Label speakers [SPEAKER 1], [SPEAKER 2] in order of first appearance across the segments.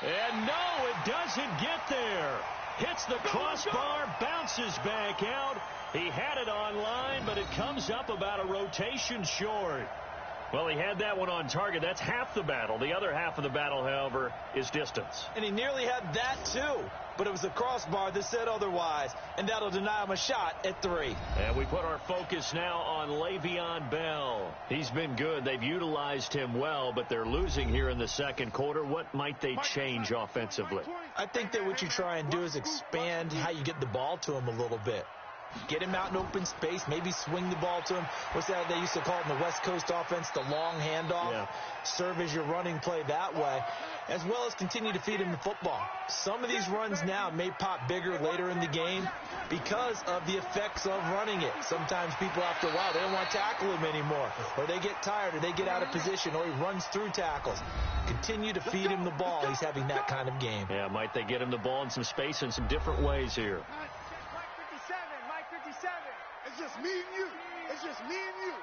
[SPEAKER 1] And no, it doesn't get there. Hits the crossbar, bounces back out. He had it online, but it comes up about a rotation short. Well, he had that one on target. That's half the battle. The other half of the battle, however, is distance.
[SPEAKER 2] And he nearly had that, too. But it was the crossbar that said otherwise. And that'll deny him a shot at 3.
[SPEAKER 1] And we put our focus now on Le'Veon Bell. He's been good. They've utilized him well, but they're losing here in the second quarter. What might they change offensively?
[SPEAKER 2] I think that what you try and do is expand how you get the ball to him a little bit. Get him out in open space, maybe swing the ball to him. What's that they used to call it in the West Coast offense, the long handoff? Yeah. Serve as your running play that way, as well as continue to feed him the football. Some of these runs now may pop bigger later in the game because of the effects of running it. Sometimes people, after a while, they don't want to tackle him anymore, or they get tired, or they get out of position, or he runs through tackles. Continue to feed him the ball. He's having that kind of game.
[SPEAKER 1] Yeah, might they get him the ball in some space in some different ways here.
[SPEAKER 3] It's just me and you. It's just me and you.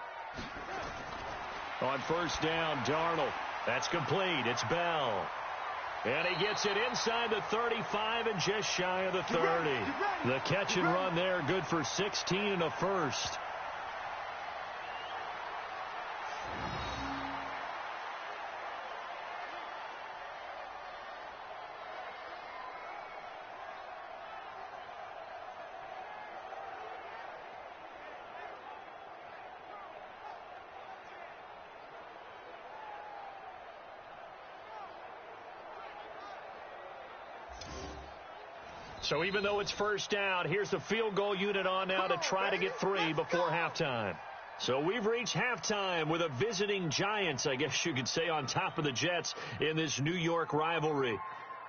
[SPEAKER 1] On first down, Darnold. That's complete. It's Bell. And he gets it inside the 35 and just shy of the 30. The catch and run there, good for 16 and a first. So even though it's first down, here's the field goal unit on now to try to get 3 before halftime. So we've reached halftime with a visiting Giants, I guess you could say, on top of the Jets in this New York rivalry.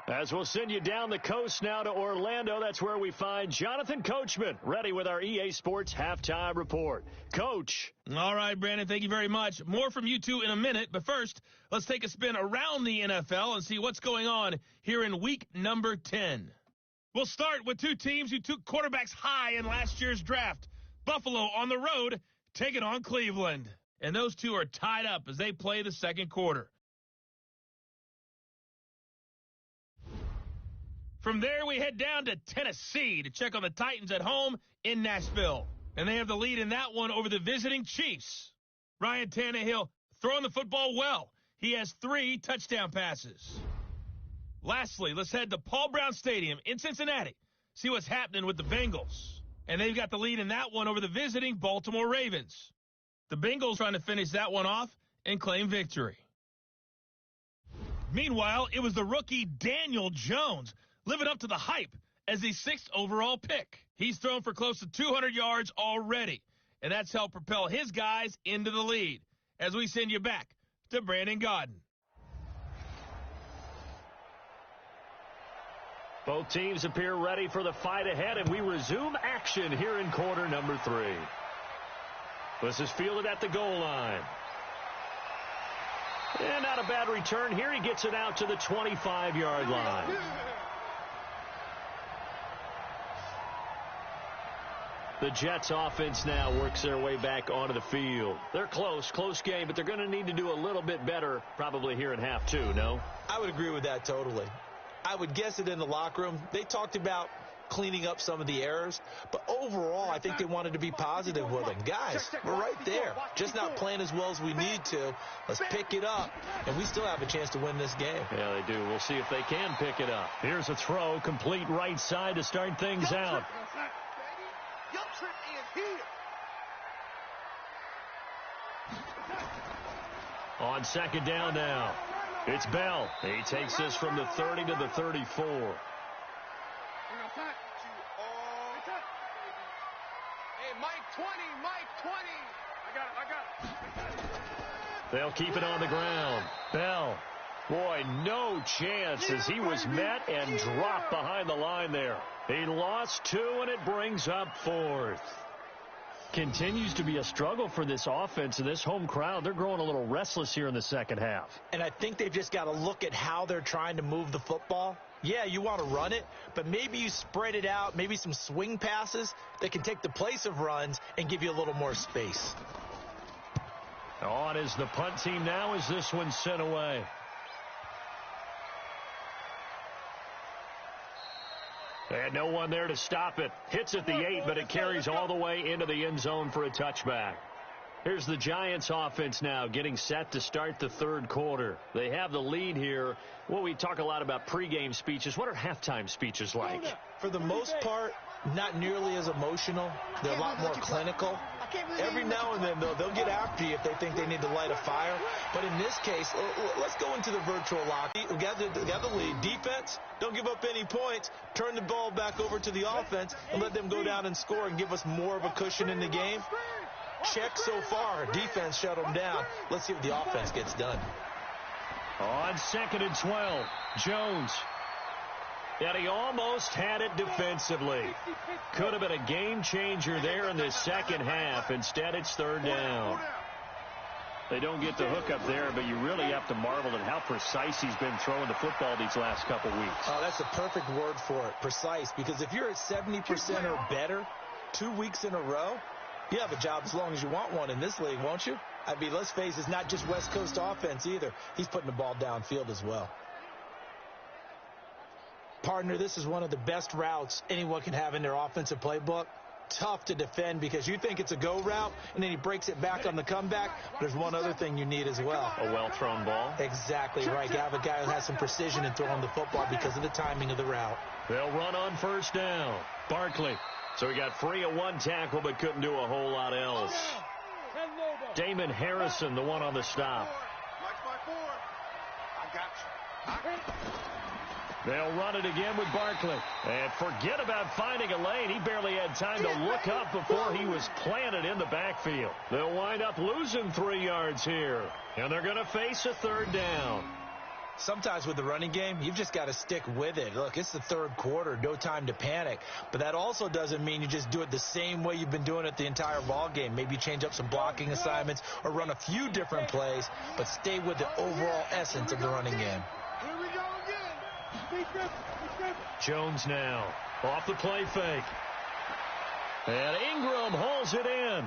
[SPEAKER 1] As we'll send you down the coast now to Orlando, that's where we find Jonathan Coachman, ready with our EA Sports Halftime Report. Coach.
[SPEAKER 4] All right, Brandon, thank you very much. More from you two in a minute, but first, let's take a spin around the NFL and see what's going on here in week number 10. We'll start with two teams who took quarterbacks high in last year's draft. Buffalo on the road, taking on Cleveland. And those two are tied up as they play the second quarter. From there, we head down to Tennessee to check on the Titans at home in Nashville. And they have the lead in that one over the visiting Chiefs. Ryan Tannehill throwing the football well. He has 3 touchdown passes. Lastly, let's head to Paul Brown Stadium in Cincinnati. See what's happening with the Bengals. And they've got the lead in that one over the visiting Baltimore Ravens. The Bengals trying to finish that one off and claim victory. Meanwhile, it was the rookie Daniel Jones living up to the hype as the 6th overall pick. He's thrown for close to 200 yards already, and that's helped propel his guys into the lead. As we send you back to Brandon Gaudin.
[SPEAKER 1] Both teams appear ready for the fight ahead, and we resume action here in quarter number 3. This is fielded at the goal line. And not a bad return here. He gets it out to the 25-yard line. The Jets offense now works their way back onto the field. They're close game, but they're going to need to do a little bit better probably here in half 2, no?
[SPEAKER 2] I would agree with that totally. I would guess it in the locker room. They talked about cleaning up some of the errors, but overall, I think they wanted to be positive with them. Guys, we're right there. Just not playing as well as we need to. Let's pick it up, and we still have a chance to win this game.
[SPEAKER 1] Yeah, they do. We'll see if they can pick it up. Here's a throw, complete right side to start things out. On second down now, it's Bell. He takes this from the 30 to the 34.
[SPEAKER 3] Hey, Mike 20, Mike 20. I got it.
[SPEAKER 1] They'll keep it on the ground. Bell. Boy, no chance as he was met and dropped behind the line there. He lost 2, and it brings up 4th. Continues to be a struggle for this offense and this home crowd. They're growing a little restless here in the second half.
[SPEAKER 2] And I think they've just got to look at how they're trying to move the football. Yeah, you want to run it, but maybe you spread it out, maybe some swing passes that can take the place of runs and give you a little more space.
[SPEAKER 1] On is the punt team now as this one's sent away. And no one there to stop it. Hits at the 8, but it carries all the way into the end zone for a touchback. Here's the Giants offense now getting set to start the third quarter. They have the lead here. Well, we talk a lot about pregame speeches. What are halftime speeches like?
[SPEAKER 2] For the most part, not nearly as emotional. They're a lot more clinical. Every now and then, though, they'll get after you if they think they need to light a fire. But in this case, let's go into the virtual lock. We got the lead. Defense, don't give up any points. Turn the ball back over to the offense and let them go down and score and give us more of a cushion in the game. Check so far. Defense shut them down. Let's see what the offense gets done.
[SPEAKER 1] On 2nd and 12, Jones. And he almost had it defensively. Could have been a game changer there in this second half. Instead, it's third down. They don't get the hook up there, but you really have to marvel at how precise he's been throwing the football these last couple weeks.
[SPEAKER 2] Oh, that's the perfect word for it, precise. Because if you're at 70% or better 2 weeks in a row, you have a job as long as you want one in this league, won't you? I mean, let's face it, it's not just West Coast offense either. He's putting the ball downfield as well. Partner, this is one of the best routes anyone can have in their offensive playbook. Tough to defend because you think it's a go route, and then he breaks it back on the comeback. There's one other thing you need as well.
[SPEAKER 1] A well-thrown ball.
[SPEAKER 2] Exactly right. You have a guy who has some precision in throwing the football because of the timing of the route.
[SPEAKER 1] They'll run on first down. Barkley. So he got free of one tackle but couldn't do a whole lot else. Damon Harrison, the one on the stop. They'll run it again with Barkley. And forget about finding a lane. He barely had time to look up before he was planted in the backfield. They'll wind up losing 3 yards here. And they're going to face a third down.
[SPEAKER 2] Sometimes with the running game, you've just got to stick with it. Look, it's the third quarter, no time to panic. But that also doesn't mean you just do it the same way you've been doing it the entire ball game. Maybe change up some blocking assignments or run a few different plays, but stay with the overall essence of the running game.
[SPEAKER 1] Jones now off the play fake. And Ingram hauls it in.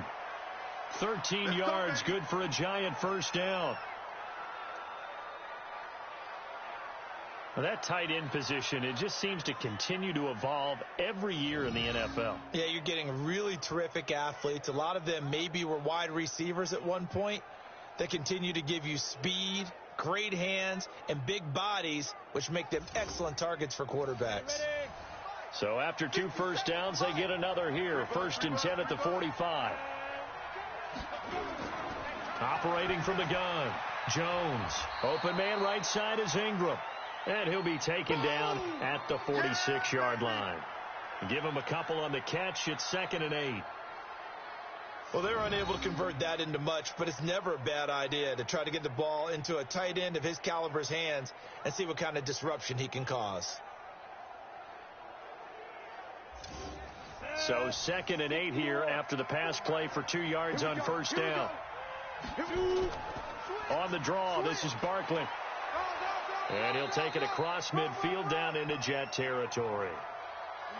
[SPEAKER 1] 13 yards, good for a Giant first down. That tight end position, it just seems to continue to evolve every year in the NFL.
[SPEAKER 2] Yeah, you're getting really terrific athletes. A lot of them maybe were wide receivers at one point. They continue to give you speed, great hands, and big bodies, which make them excellent targets for quarterbacks.
[SPEAKER 1] So after 2 first downs, they get another here. 1st and 10 at the 45. Operating from the gun, Jones. Open man right side is Ingram. And he'll be taken down at the 46-yard line. Give him a couple on the catch. It's 2nd and 8.
[SPEAKER 2] Well, they're unable to convert that into much, but it's never a bad idea to try to get the ball into a tight end of his caliber's hands and see what kind of disruption he can cause.
[SPEAKER 1] So 2nd and 8 here after the pass play for 2 yards on first down. On the draw, this is Barkley. And he'll take it across midfield down into Jet territory.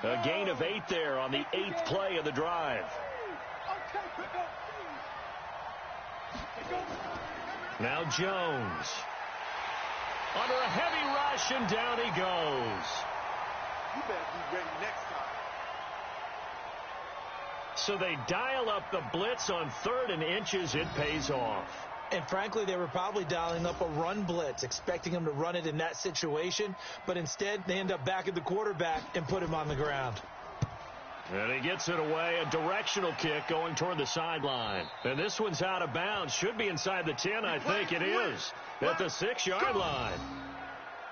[SPEAKER 1] A gain of 8 there on the 8th play of the drive. Now Jones. Under a heavy rush, and down he goes.
[SPEAKER 3] You better be ready next time.
[SPEAKER 1] So they dial up the blitz on 3rd and inches. It pays off.
[SPEAKER 2] And frankly, they were probably dialing up a run blitz, expecting him to run it in that situation. But instead, they end up back at the quarterback and put him on the ground.
[SPEAKER 1] And he gets it away, a directional kick going toward the sideline. And this one's out of bounds. Should be inside the 10, I think it is. At the 6-yard line.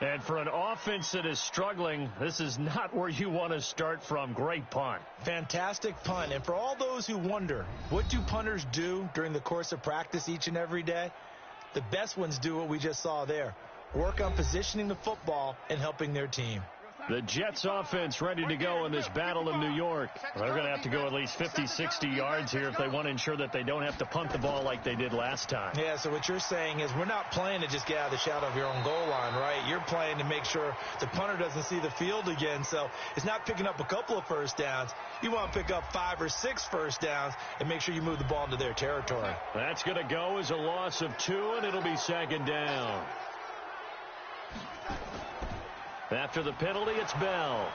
[SPEAKER 1] And for an offense that is struggling, this is not where you want to start from. Great punt.
[SPEAKER 2] Fantastic punt. And for all those who wonder, what do punters do during the course of practice each and every day? The best ones do what we just saw there. Work on positioning the football and helping their team.
[SPEAKER 1] The Jets offense ready to go in this battle in New York. They're going to have to go at least 50, 60 yards here if they want to ensure that they don't have to punt the ball like they did last time.
[SPEAKER 2] Yeah, so what you're saying is we're not playing to just get out of the shadow of your own goal line, right? You're playing to make sure the punter doesn't see the field again. So it's not picking up a couple of first downs. You want to pick up 5 or 6 first downs and make sure you move the ball into their territory.
[SPEAKER 1] That's going to go as a loss of 2, and it'll be 2nd down. After the penalty, it's Bell.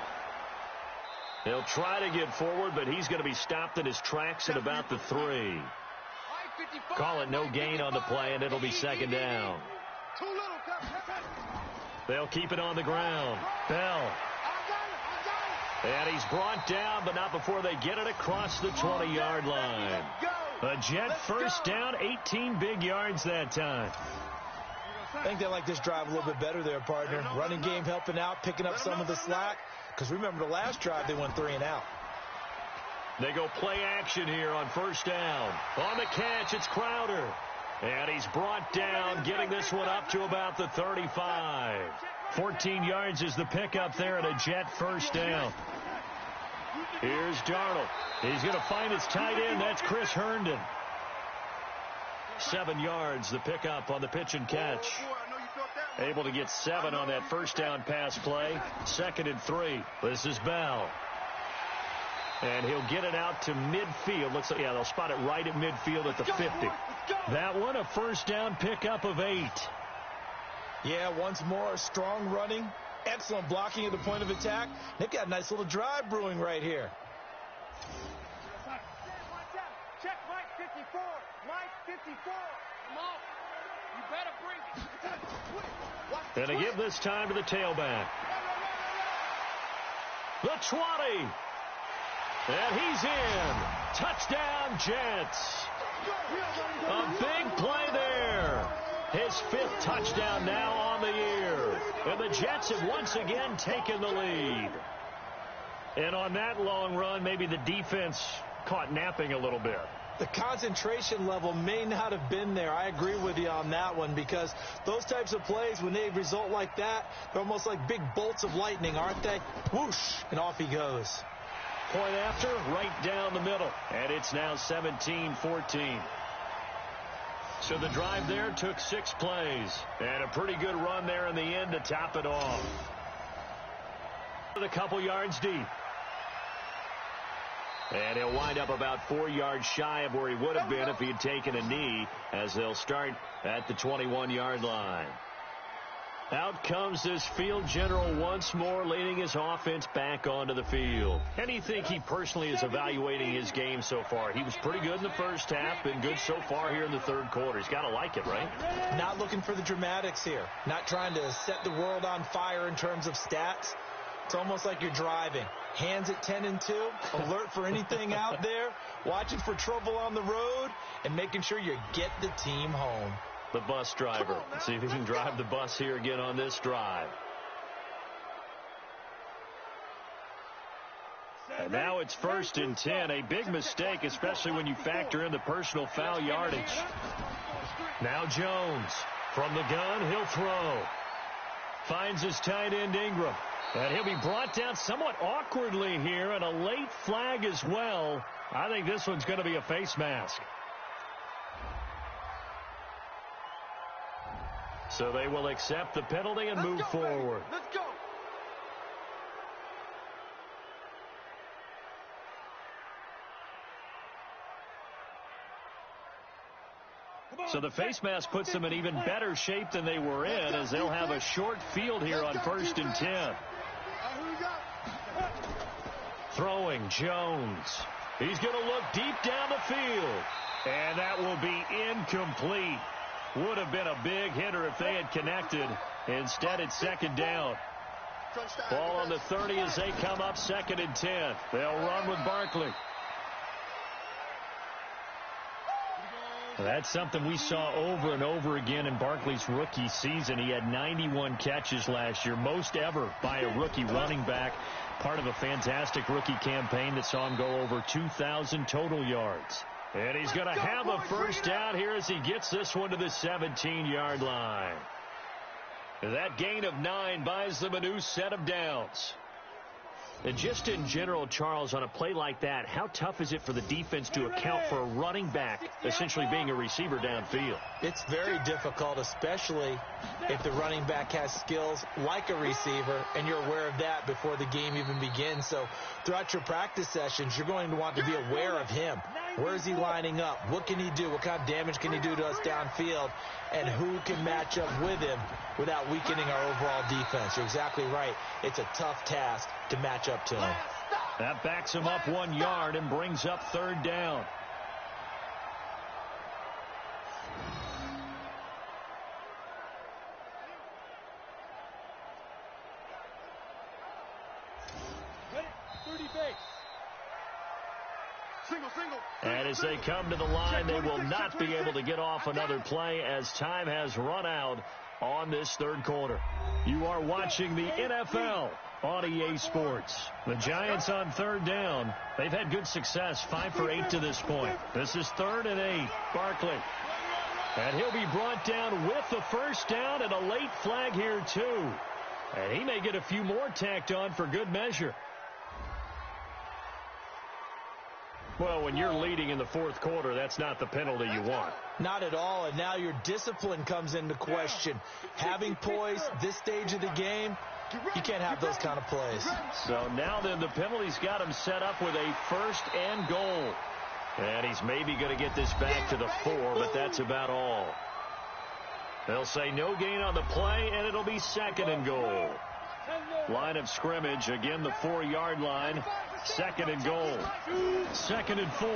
[SPEAKER 1] He'll try to get forward, but he's going to be stopped in his tracks at about the 3. Call it no gain on the play, and it'll be second down. They'll keep it on the ground. Bell. And he's brought down, but not before they get it across the 20-yard line. A Jet first down, 18 big yards that time.
[SPEAKER 2] I think they like this drive a little bit better there, partner. Running game helping out, picking up some of the slack. Because remember, the last drive, they went 3 and out.
[SPEAKER 1] They go play action here on first down. On the catch, it's Crowder. And he's brought down, getting this one up to about the 35. 14 yards is the pickup there at a Jet first down. Here's Darnold. He's going to find his tight end. That's Chris Herndon. 7 yards, the pickup on the pitch and catch. Able to get 7 on that first down pass play. 2nd and 3. This is Bell. And he'll get it out to midfield. Looks like, yeah, they'll spot it right at midfield at the 50. That one, a first down pickup of 8.
[SPEAKER 2] Yeah, once more, strong running. Excellent blocking at the point of attack. They've got a nice little drive brewing right here.
[SPEAKER 3] Check Mike 54. Mike 54. Come on. You better bring it.
[SPEAKER 1] And to give this time to the tailback. The 20. And he's in. Touchdown, Jets. A big play there. His 5th touchdown now on the year. And the Jets have once again taken the lead. And on that long run, maybe the defense caught napping a little bit.
[SPEAKER 2] The concentration level may not have been there. I agree with you on that one, because those types of plays, when they result like that, they're almost like big bolts of lightning, aren't they? Whoosh, and off he goes.
[SPEAKER 1] Point after, right down the middle. And it's now 17-14. So the drive there took 6 plays. And a pretty good run there in the end to top it off. A couple yards deep. And he'll wind up about 4 yards shy of where he would have been if he had taken a knee, as they'll start at the 21-yard line. Out comes this field general once more, leading his offense back onto the field. And you think he personally is evaluating his game so far? He was pretty good in the first half, been good so far here in the third quarter. He's got to like it, right?
[SPEAKER 2] Not looking for the dramatics here. Not trying to set the world on fire in terms of stats. It's almost like you're driving. Hands at 10 and 2, alert for anything out there, watching for trouble on the road, and making sure you get the team home.
[SPEAKER 1] The bus driver. Let's see if he can drive the bus here again on this drive. And now it's 1st and 10. A big mistake, especially when you factor in the personal foul yardage. Now Jones. From the gun, he'll throw. Finds his tight end Ingram. And he'll be brought down somewhat awkwardly here, and a late flag as well. I think this one's going to be a face mask. So they will accept the penalty and move forward.
[SPEAKER 3] Let's go.
[SPEAKER 1] So the face mask puts them in even better shape than they were in, as they'll have a short field here on 1st and 10. Throwing Jones. He's going to look deep down the field. And that will be incomplete. Would have been a big hitter if they had connected. Instead, it's 2nd down. Ball on the 30 as they come up 2nd and 10. They'll run with Barkley. That's something we saw over and over again in Barkley's rookie season. He had 91 catches last year, most ever by a rookie running back. Part of a fantastic rookie campaign that saw him go over 2,000 total yards. And he's going to have a first down here as he gets this one to the 17-yard line. That gain of 9 buys them a new set of downs. And just in general, Charles, on a play like that, how tough is it for the defense to account for a running back essentially being a receiver downfield?
[SPEAKER 2] It's very difficult, especially if the running back has skills like a receiver, and you're aware of that before the game even begins. So throughout your practice sessions, you're going to want to be aware of him. Where is he lining up? What can he do? What kind of damage can he do to us downfield? And who can match up with him without weakening our overall defense? You're exactly right. It's a tough task to match up to him.
[SPEAKER 1] That backs him up 1 yard and brings up 3rd down. And as they come to the line, they will not be able to get off another play as time has run out on this 3rd quarter. You are watching the NFL on EA Sports. The Giants on 3rd down. They've had good success, 5 for 8 to this point. This is 3rd and 8. Barkley. And he'll be brought down with the 1st down and a late flag here too. And he may get a few more tacked on for good measure. Well, when you're leading in the 4th quarter, that's not the penalty you want.
[SPEAKER 2] Not at all, and now your discipline comes into question. Having poise this stage of the game, you can't have those kind of plays.
[SPEAKER 1] So now then the penalty's got him set up with a 1st and goal. And he's maybe going to get this back to the 4, but that's about all. They'll say no gain on the play, and it'll be 2nd and goal. Line of scrimmage, again the 4-yard line. 2nd and goal. 2nd and 4.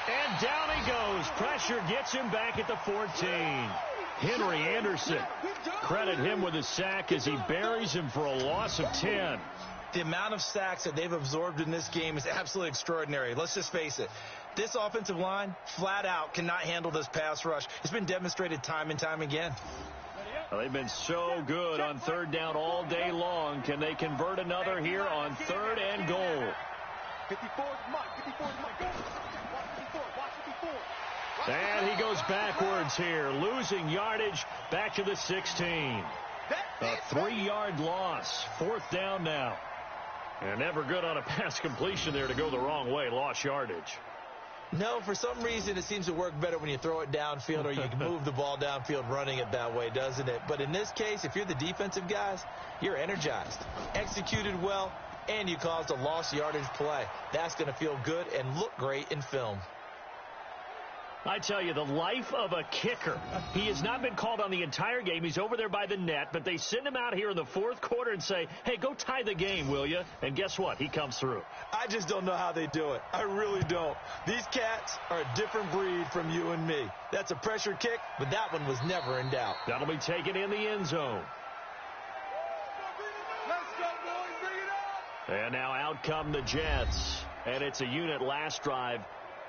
[SPEAKER 1] And down he goes. Pressure gets him back at the 14. Henry Anderson. Credit him with a sack as he buries him for a loss of 10.
[SPEAKER 2] The amount of sacks that they've absorbed in this game is absolutely extraordinary. Let's just face it. This offensive line, flat out, cannot handle this pass rush. It's been demonstrated time and time again.
[SPEAKER 1] Well, they've been so good on 3rd down all day long. Can they convert another here on 3rd and goal?
[SPEAKER 3] 54
[SPEAKER 1] And he goes backwards here, losing yardage back to the 16. A 3-yard loss, 4th down now. And never good on a pass completion there to go the wrong way, lost yardage.
[SPEAKER 2] No, for some reason it seems to work better when you throw it downfield or you can move the ball downfield running it that way, doesn't it? But in this case, if you're the defensive guys, you're energized, executed well, and you caused a lost yardage play. That's going to feel good and look great in film.
[SPEAKER 1] I tell you, the life of a kicker. He has not been called on the entire game. He's over there by the net, but they send him out here in the 4th quarter and say, hey, go tie the game, will you? And guess what? He comes through.
[SPEAKER 2] I just don't know how they do it. I really don't. These cats are a different breed from you and me. That's a pressure kick, but that one was never in doubt.
[SPEAKER 1] That'll be taken in the end zone.
[SPEAKER 3] Let's go, boys. Bring it up.
[SPEAKER 1] And now out come the Jets. And it's a unit last drive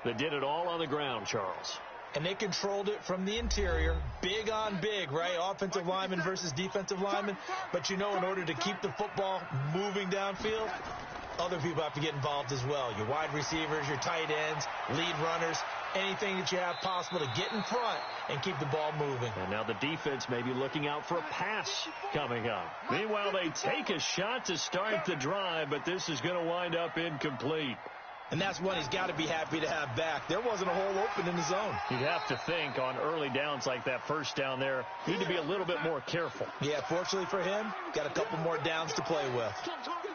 [SPEAKER 1] that did it all on the ground, Charles.
[SPEAKER 2] And they controlled it from the interior. Big on big, right? Offensive lineman versus defensive lineman. But, you know, in order to keep the football moving downfield, other people have to get involved as well. Your wide receivers, your tight ends, lead runners, anything that you have possible to get in front and keep the ball moving.
[SPEAKER 1] And now the defense may be looking out for a pass coming up. Meanwhile, they take a shot to start the drive, but this is going to wind up incomplete.
[SPEAKER 2] And that's one he's got to be happy to have back. There wasn't a hole open in the zone.
[SPEAKER 1] You'd have to think on early downs like that 1st down there, need to be a little bit more careful.
[SPEAKER 2] Yeah, fortunately for him, got a couple more downs to play with.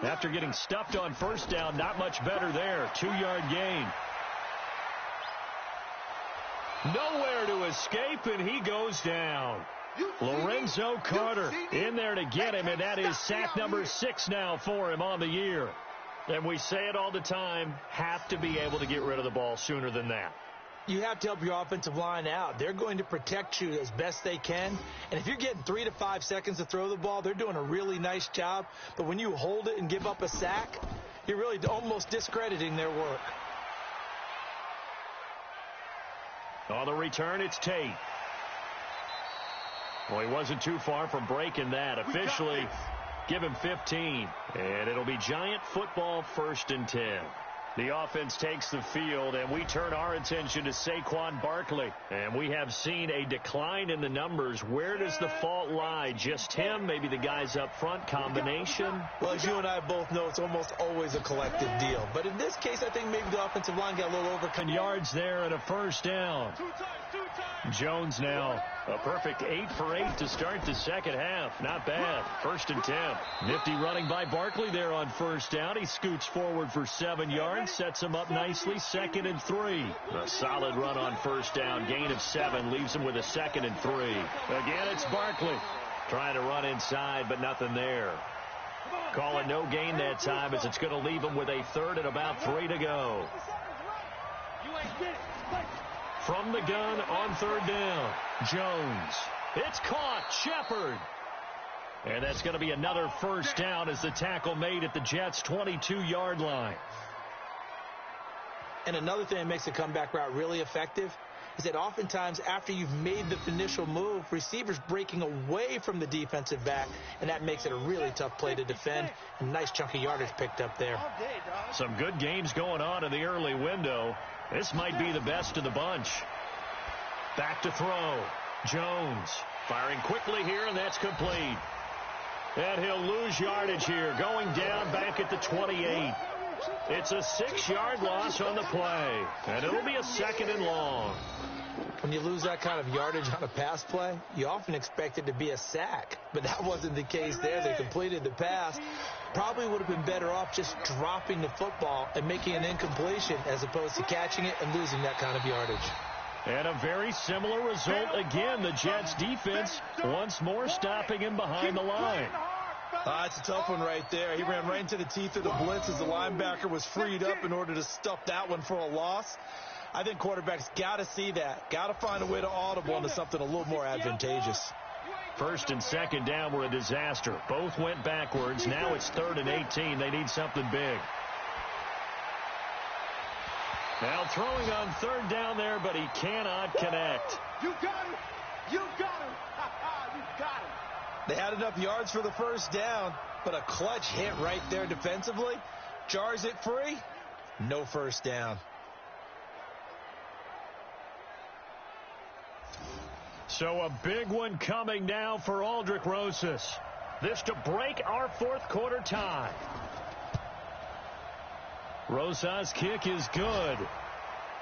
[SPEAKER 1] After getting stuffed on 1st down, not much better there. 2-yard gain. Nowhere to escape, and he goes down. Lorenzo Carter in there to get him, and that is sack number 6 now for him on the year. And we say it all the time, have to be able to get rid of the ball sooner than that.
[SPEAKER 2] You have to help your offensive line out. They're going to protect you as best they can. And if you're getting 3 to 5 seconds to throw the ball, they're doing a really nice job. But when you hold it and give up a sack, you're really almost discrediting their work.
[SPEAKER 1] On the return, it's Tate. Well, he wasn't too far from breaking that. Officially, give him 15. And it'll be Giant football, 1st and 10. The offense takes the field, and we turn our attention to Saquon Barkley. And we have seen a decline in the numbers. Where does the fault lie? Just him? Maybe the guys up front? Combination?
[SPEAKER 2] Well, as you and I both know, it's almost always a collective deal. But in this case, I think maybe the offensive line got a little overcome.
[SPEAKER 1] Yards there and a 1st down. Jones now a perfect 8 for 8 to start the 2nd half. Not bad. 1st and 10. Nifty running by Barkley there on 1st down. He scoots forward for 7 yards. Sets him up nicely. 2nd and 3. A solid run on 1st down. Gain of 7. Leaves him with a 2nd and 3. Again, it's Barkley. Trying to run inside, but nothing there. Call it no gain that time as it's going to leave him with a third and about 3 to go. From the gun on third down, Jones. It's caught. Shepard. And that's going to be another first down as the tackle made at the Jets' 22-yard line.
[SPEAKER 2] And another thing that makes a comeback route really effective is that oftentimes after you've made the initial move, receivers breaking away from the defensive back, and that makes it a really tough play to defend. A nice chunk of yardage picked up there.
[SPEAKER 1] Some good games going on in the early window. This might be the best of the bunch. Back to throw. Jones firing quickly here, and that's complete. And he'll lose yardage here, going down back at the 28. It's a 6-yard loss on the play, and it'll be a 2nd and long.
[SPEAKER 2] When you lose that kind of yardage on a pass play, you often expect it to be a sack, but that wasn't the case there. They completed the pass. Probably would have been better off just dropping the football and making an incompletion as opposed to catching it and losing that kind of yardage.
[SPEAKER 1] And a very similar result again. The Jets defense once more stopping him behind the line.
[SPEAKER 2] It's a tough one right there. He ran right into the teeth of the blitz as the linebacker was freed up in order to stuff that one for a loss. I think quarterbacks got to see that. Got to find a way to audible into something a little more advantageous.
[SPEAKER 1] 1st and 2nd down were a disaster. Both went backwards. Now it's 3rd and 18. They need something big. Now throwing on 3rd down there, but he cannot connect.
[SPEAKER 3] You got him. You got him. You got him.
[SPEAKER 2] They had enough yards for the first down, but a clutch hit right there defensively. Jars it free. No first down.
[SPEAKER 1] So a big one coming now for LilRedRosezz. This to break our 4th quarter tie. Rosezz's kick is good.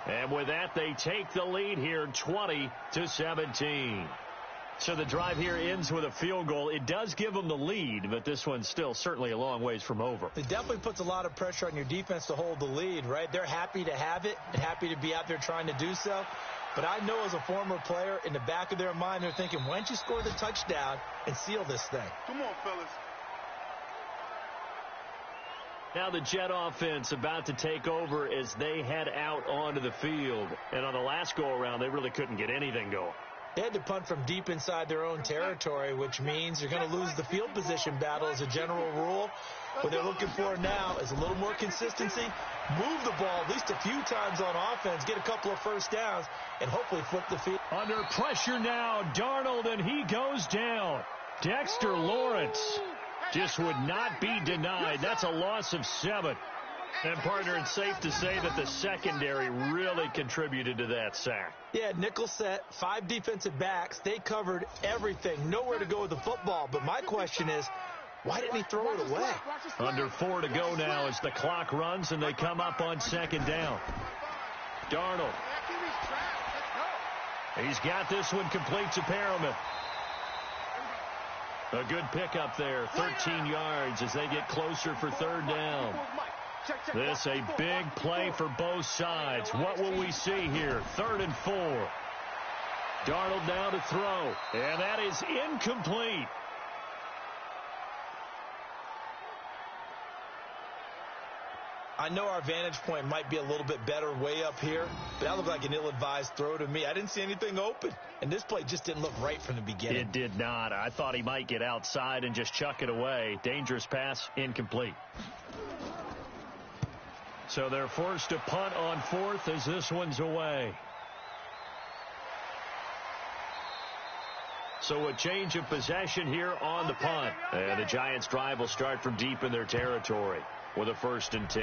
[SPEAKER 1] And with that, they take the lead here 20-17. So the drive here ends with a field goal. It does give them the lead, but this one's still certainly a long ways from over.
[SPEAKER 2] It definitely puts a lot of pressure on your defense to hold the lead, right? They're happy to have it and happy to be out there trying to do so. But I know as a former player, in the back of their mind, they're thinking, why don't you score the touchdown and seal this thing?
[SPEAKER 3] Come on, fellas.
[SPEAKER 1] Now the Jet offense about to take over as they head out onto the field. And on the last go-around, they really couldn't get anything going.
[SPEAKER 2] They had to punt from deep inside their own territory, which means you're going to lose the field position battle as a general rule. What they're looking for now is a little more consistency, move the ball at least a few times on offense, get a couple of first downs, and hopefully flip the field.
[SPEAKER 1] Under pressure now, Darnold, and he goes down. Dexter Lawrence just would not be denied. That's a loss of 7. And, partner, it's safe to say that the secondary really contributed to that sack.
[SPEAKER 2] Yeah, nickel set, 5 defensive backs. They covered everything. Nowhere to go with the football. But my question is, why didn't he throw it away?
[SPEAKER 1] Under 4 to go now as the clock runs and they come up on 2nd down. Darnold. He's got this one complete to Perriman. A good pickup there, 13 yards as they get closer for 3rd down. This a big play for both sides. What will we see here? 3rd and 4. Darnold now to throw, and that is incomplete.
[SPEAKER 2] I know our vantage point might be a little bit better way up here, but that looked like an ill-advised throw to me. I didn't see anything open, and this play just didn't look right from the beginning.
[SPEAKER 1] It did not. I thought he might get outside and just chuck it away. Dangerous pass, incomplete. So they're forced to punt on 4th as this one's away. So a change of possession here on the punt. And the Giants' drive will start from deep in their territory with a 1st and 10.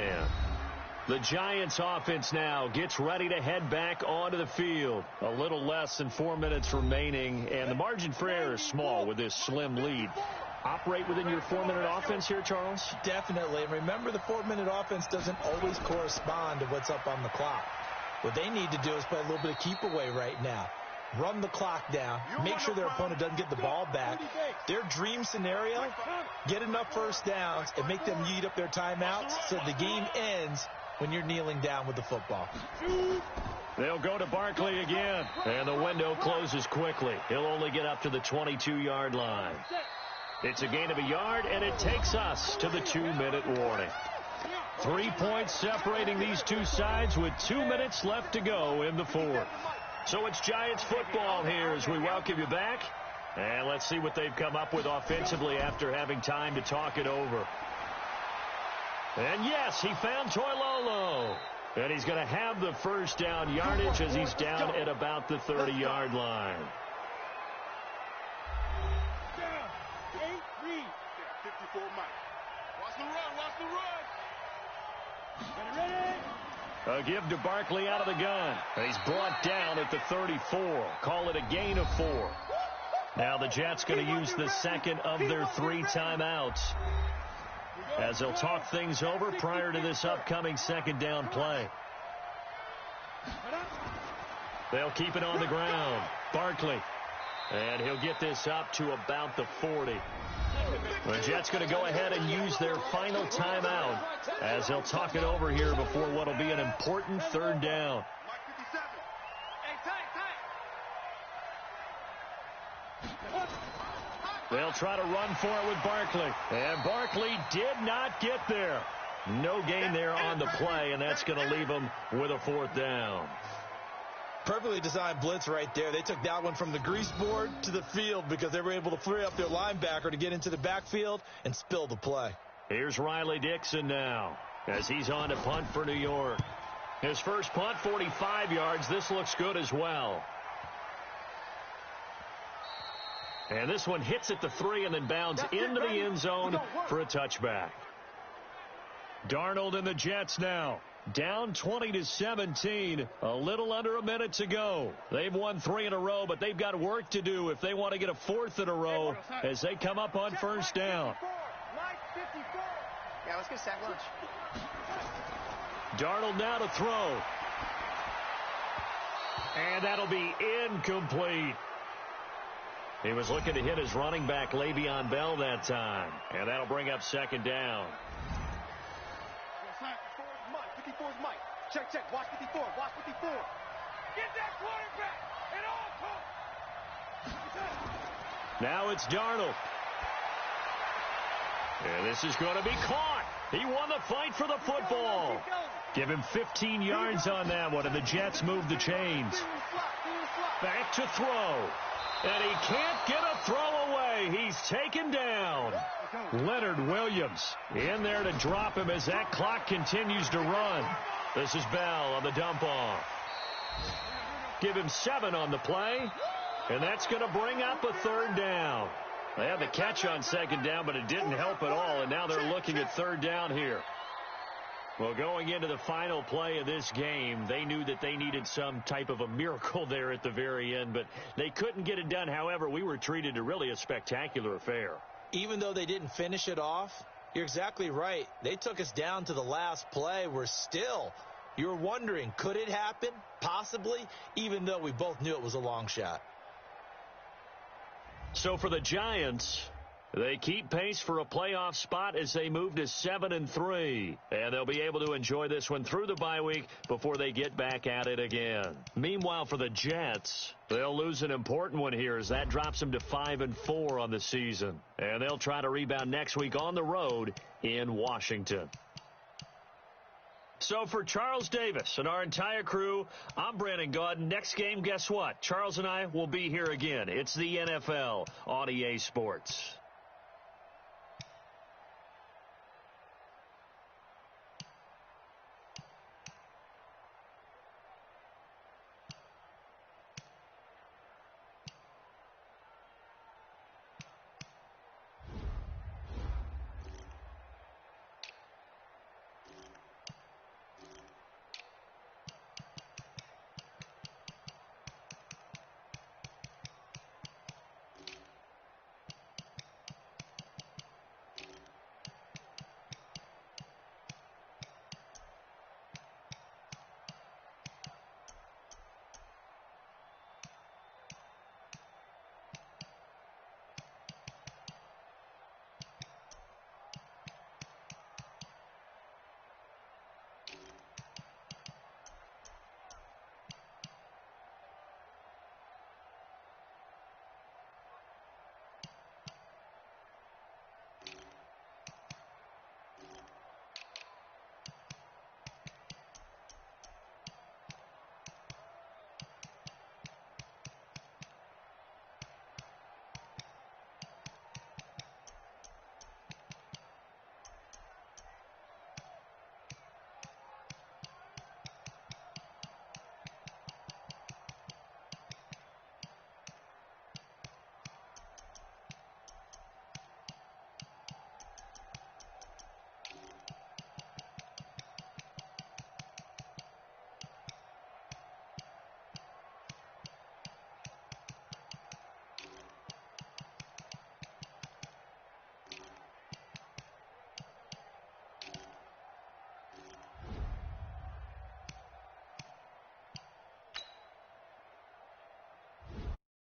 [SPEAKER 1] The Giants' offense now gets ready to head back onto the field. A little less than 4 minutes remaining, and the margin for error is small with this slim lead. Operate within your 4-minute offense here, Charles?
[SPEAKER 2] Definitely. And remember, the 4-minute offense doesn't always correspond to what's up on the clock. What they need to do is play a little bit of keep away right now. Run the clock down. Make sure their opponent doesn't get the ball back. Their dream scenario, get enough first downs and make them eat up their timeouts so the game ends when you're kneeling down with the football.
[SPEAKER 1] They'll go to Barkley again, and the window closes quickly. He'll only get up to the 22-yard line. It's a gain of a yard, and it takes us to the 2-minute warning. 3 points separating these two sides with 2 minutes left to go in the fourth. So it's Giants football here as we welcome you back. And let's see what they've come up with offensively after having time to talk it over. And yes, he found Toilolo. And he's going to have the first down yardage as he's down at about the 30-yard line.
[SPEAKER 3] Down. 8-3. 54 Mike. Watch the run. Watch the run. Ready.
[SPEAKER 1] A give to Barkley out of the gun. He's brought down at the 34. Call it a gain of 4. Now the Jets going to use the second of their 3 timeouts as they'll talk things over prior to this upcoming second down play. They'll keep it on the ground. Barkley. And he'll get this up to about the 40. The Jets going to go ahead and use their final timeout as they'll talk it over here before what will be an important third down. They'll try to run for it with Barkley. And Barkley did not get there. No gain there on the play, and that's going to leave them with a 4th down.
[SPEAKER 2] Perfectly designed blitz right there. They took that one from the grease board to the field because they were able to free up their linebacker to get into the backfield and spill the play.
[SPEAKER 1] Here's Riley Dixon now as he's on to punt for New York. His first punt, 45 yards. This looks good as well. And this one hits at the 3 and then bounds into the end zone for a touchback. Darnold and the Jets now. Down 20-17, a little under a minute to go. They've won 3 in a row, but they've got work to do if they want to get a 4th in a row as they come up on first down.
[SPEAKER 5] Yeah, let's get sack lunch.
[SPEAKER 1] Darnold now to throw. And that'll be incomplete. He was looking to hit his running back, Le'Veon Bell, that time. And that'll bring up second down.
[SPEAKER 3] 54's Mike. Check. Watch 54. Watch 54. Get that quarterback at all costs.
[SPEAKER 1] Now it's Darnold. And this is going to be caught. He won the fight for the football. Give him 15 yards on that one, and the Jets move the chains. Back to throw. And he can't get a throw away. He's taken down. Leonard Williams in there to drop him as that clock continues to run. This is Bell on the dump off. Give him 7 on the play, and that's going to bring up a 3rd down. They had the catch on 2nd down, but it didn't help at all, and now they're looking at 3rd down here. Well, going into the final play of this game, they knew that they needed some type of a miracle there at the very end, but they couldn't get it done. However, we were treated to really a spectacular affair.
[SPEAKER 2] Even though they didn't finish it off, you're exactly right. They took us down to the last play. You were wondering, could it happen? Possibly, even though we both knew it was a long shot.
[SPEAKER 1] So for the Giants, they keep pace for a playoff spot as they move to 7-3. And they'll be able to enjoy this one through the bye week before they get back at it again. Meanwhile, for the Jets, they'll lose an important one here as that drops them to 5-4 on the season. And they'll try to rebound next week on the road in Washington. So for Charles Davis and our entire crew, I'm Brandon Gaudin. Next game, guess what? Charles and I will be here again. It's the NFL on EA Sports.